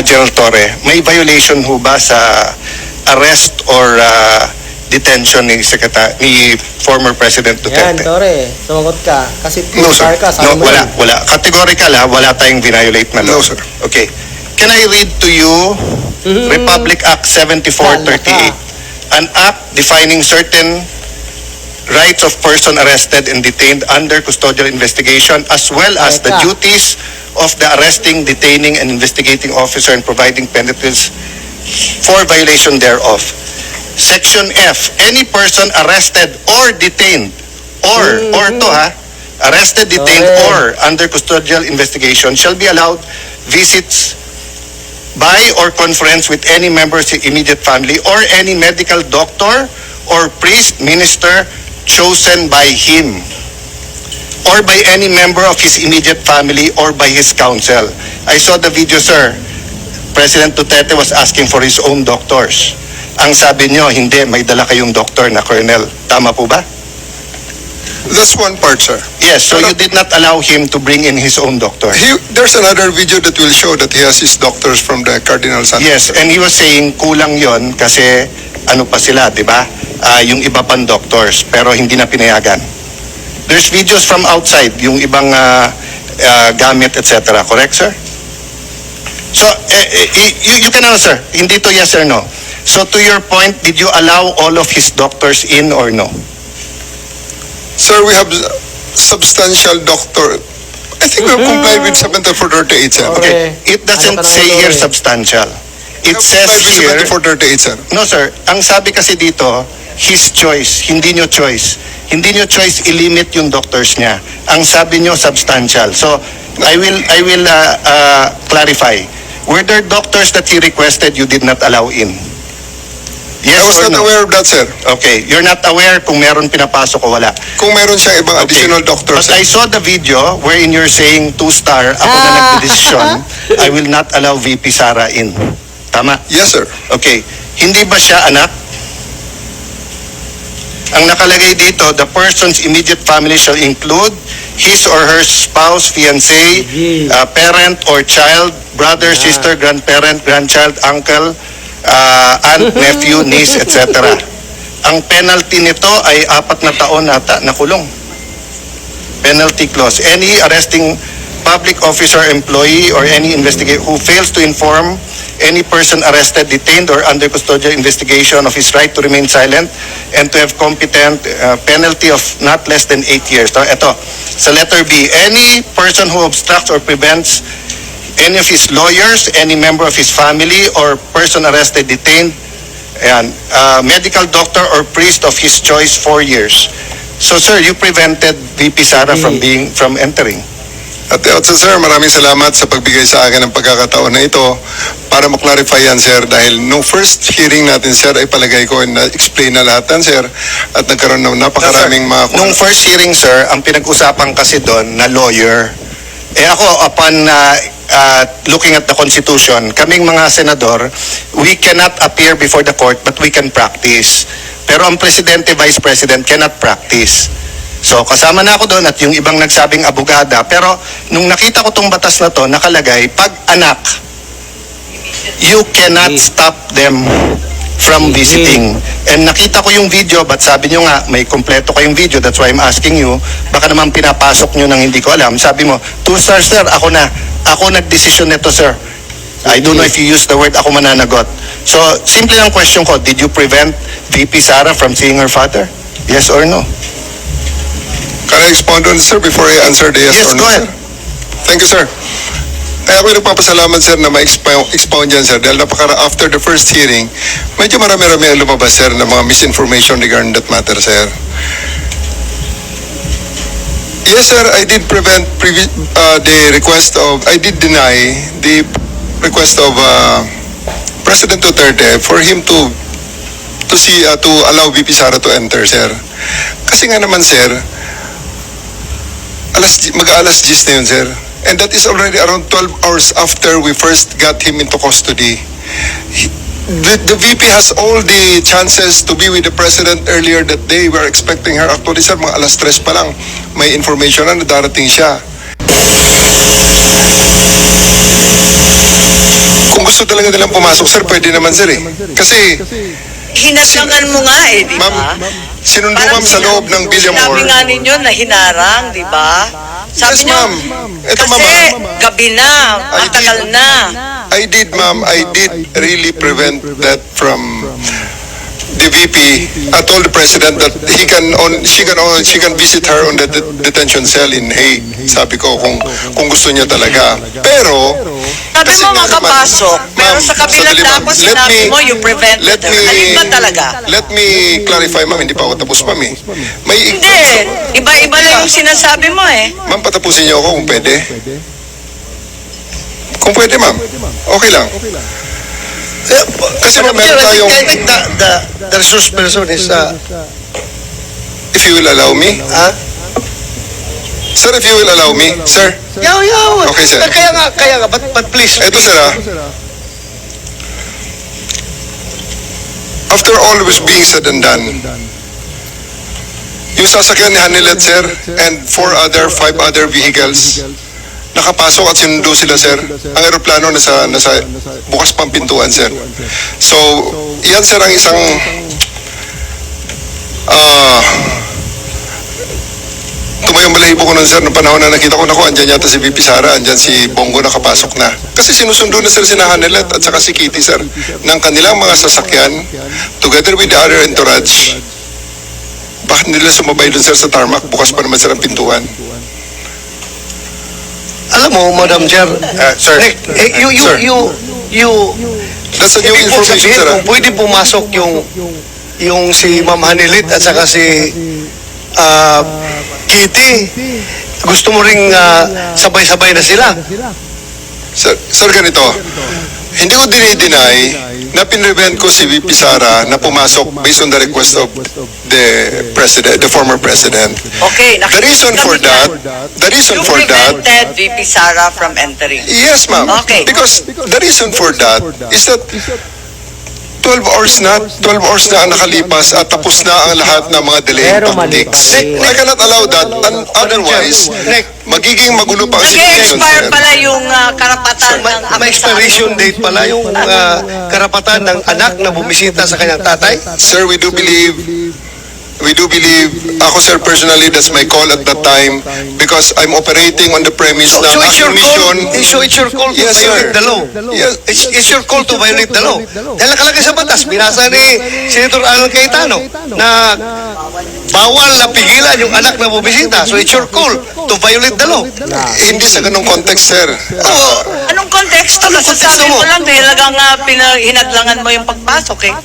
General Torre, may violation ho ba sa arrest or detention ni former President Yan, Duterte? Tore, sumagot ka. Kasi No, sir. ka, No, sabi mo wala, yun. wala. Categorical ha, wala tayong violate na law. No, sir. Okay. Can I read to you Republic Act 7438? An act defining certain rights of person arrested and detained under custodial investigation as well as the Teka. duties of the arresting, detaining, and investigating officer and providing penalties for violation thereof. Section F, any person arrested or detained or to ha, arrested, detained, Okay. or under custodial investigation shall be allowed visits by or conference with any member of his immediate family or any medical doctor or priest, minister chosen by him or by any member of his immediate family or by his counsel. I saw the video, sir. President Duterte was asking for his own doctors. Ang sabi nyo, hindi, may dala kayong doktor na colonel. Tama po ba? That's one part, sir. Yes, so you did not allow him to bring in his own doctor. There's another video that will show that he has his doctors from the Cardinal Santos. Yes, and he was saying kulang yon kasi ano pa sila, di ba? Yung iba pang doctors, pero hindi na pinayagan. There's videos from outside, yung ibang gamit, etc. Correct, sir? So, you can answer. Hindi to yes or no. So, to your point, did you allow all of his doctors in or no? Sir, we have substantial doctor. I think we have complied with 7438, sir. Okay. It doesn't Ano ka say naman, here Tore? substantial. We It have says complied with here... 7438, sir. No, sir. Ang sabi kasi dito, his choice, hindi nyo choice. Hindi nyo choice i-limit yung doctors niya. Ang sabi nyo, substantial. So, I will clarify. Were there doctors that he requested you did not allow in? Yes I was or not no? aware of that, sir. Okay. You're not aware kung meron pinapasok o wala. Kung meron siyang ibang Okay. additional doctors, But sir. I saw the video wherein you're saying 2-star, ako na nagdedesisyon, I will not allow VP Sara in. Tama? Yes, sir. Okay. Hindi ba siya anak? Ang nakalagay dito, the person's immediate family shall include his or her spouse, fiancé, parent or child, brother, sister, grandparent, grandchild, uncle, aunt, nephew, niece, etc. Ang penalty nito ay 4 na taon ata na kulong. Penalty clause. Any arresting public officer, employee, or any investigator who fails to inform any person arrested, detained, or under custodial investigation of his right to remain silent and to have competent penalty of not less than 8 years. Ito, sa letter B, any person who obstructs or prevents any of his lawyers, any member of his family, or person arrested, detained, and medical doctor or priest of his choice 4 years. So, sir, you prevented VP Sara from entering. At sir, maraming salamat sa pagbigay sa akin ng pagkakataon na ito para maklarify yan, sir. Dahil no first hearing natin, sir, ay palagay ko na-explain na lahat yan, sir. At nagkaroon ng napakaraming mga... Nung first hearing, sir, ang pinag-usapan kasi doon na lawyer, ako, upon looking at the Constitution, kaming mga senador, we cannot appear before the court but we can practice. Pero ang presidente, vice president cannot practice. So, kasama na ako doon at yung ibang nagsabing abogada. Pero, nung nakita ko tong batas na to, nakalagay, pag anak, you cannot stop them from visiting. And nakita ko yung video, but sabi nyo nga, may kompleto kayong video, that's why I'm asking you, baka naman pinapasok nyo nang hindi ko alam. Sabi mo, 2-star, sir, ako nagdesisyon nito, sir. I don't know if you use the word, ako mananagot. So, simple ang question ko, did you prevent VP Sara from seeing her father? Yes or no? Can I expound on this, sir, before I answer the yes, Yes, or go no, ahead. sir? Thank you, sir. Ay ako nagpapasalamat, sir, na ma-expound dyan, sir. Dahil after the first hearing, medyo marami-rami ang lumabas, sir, na mga misinformation regarding that matter, sir. Yes, sir, I did I did deny the request of President Duterte for him to allow VP Sara to enter, sir. Kasi nga naman, sir, mag-alas 10 na yun, sir. And that is already around 12 hours after we first got him into custody. The VP has all the chances to be with the President earlier that day. We are expecting her. Actually, sir, mga alas 3 pa lang, may information na darating siya. gusto talaga nilang pumasok, sir, pwede naman, sir, eh. Kasi, Hinatlangan mo nga eh, di ma'am, ba? sinundo Parang ma'am sa loob ng Sinabi Villamor. nga ninyo na hinarang, di ba? Sabi Yes, niyo, ma'am. Ito, kasi ma'am. gabi na, matagal na. I did, ma'am. I did really prevent that from the VP. I told the president that she can visit her on the detention cell in Hague. Sabi ko kung gusto niya talaga. Pero Sabi kasi mo nga naman, makapasok, pero ma'am, sa kabilang sandali, ma'am. dako Let sinabi me- mo you prevented let her. me- Alin ba talaga? Let me clarify, ma'am. Hindi pa ako tapos, ma'am, eh. May Hindi, iba-iba lang yung sinasabi mo eh. Ma'am, patapusin niyo ako kung pwede. Kung pwede, ma'am. Okay lang. Kasi ma'am, meron tayong, I think the resource person is, if you will allow me. Sir, if you will allow me. Sir, yaw. Okay, sir. Kaya nga, but please. eto sir, after all was being said and done, yung sasakyan ni Hanilet, sir, and 5 other vehicles, nakapasok at sinundo sila, sir. Ang eroplano nasa bukas pang pintuan, sir. So, yan, sir, ang isang tumayong balahibo ko nun, sir, noong panahon na nakita ko, naku, andyan yata si VP Sara, andyan si Bongo nakapasok na. Kasi sinusundo na, sir, si Hanilet at saka si Kitty, sir, ng kanilang mga sasakyan, together with the other entourage. Bakit nila sumabay dun, sir, sa tarmac? Bukas pa naman, sir, ang pintuan. Alam mo, Madam Chair, Sir. Nick, Sir. That's a new ibig mong information, sabihin sir. kung pwede pumasok yung si Ma'am Hanilit at saka si Kitty, gusto mo ring sabay-sabay na sila. Sir, ganito. Hindi ko dinideny na pinrevent ko si VP Sara na pumasok based on the request of the former president. Okay, The reason for that, You prevented VP Sara from entering. yes, ma'am. Okay. Because the reason for that is that 12 hours na ang nakalipas at tapos na ang lahat ng mga delaying Pero mali tactics. pa rin. I cannot allow that. Otherwise, magiging magulo pa ang situation, Nag-expire sir. pala yung karapatan ng May expiration date pala yung karapatan ng anak na bumisita sa kanyang tatay. Sir, we do believe, ako sir personally, that's my call at that time because I'm operating on the premise na So ang it's your mission, call. So it's your call to Yes, sir. violate the law. Yes. It's your call to violate the law. Dahil nakalagay sa batas, binasa ni Senator Alan Cayetano na bawal na pigilan yung anak na bumisita. So it's your call to violate the law. hindi sa ganong context, sir. Anong konteksto? Nasasabi mo lang dahil hinadlangan mo yung pagpasok eh.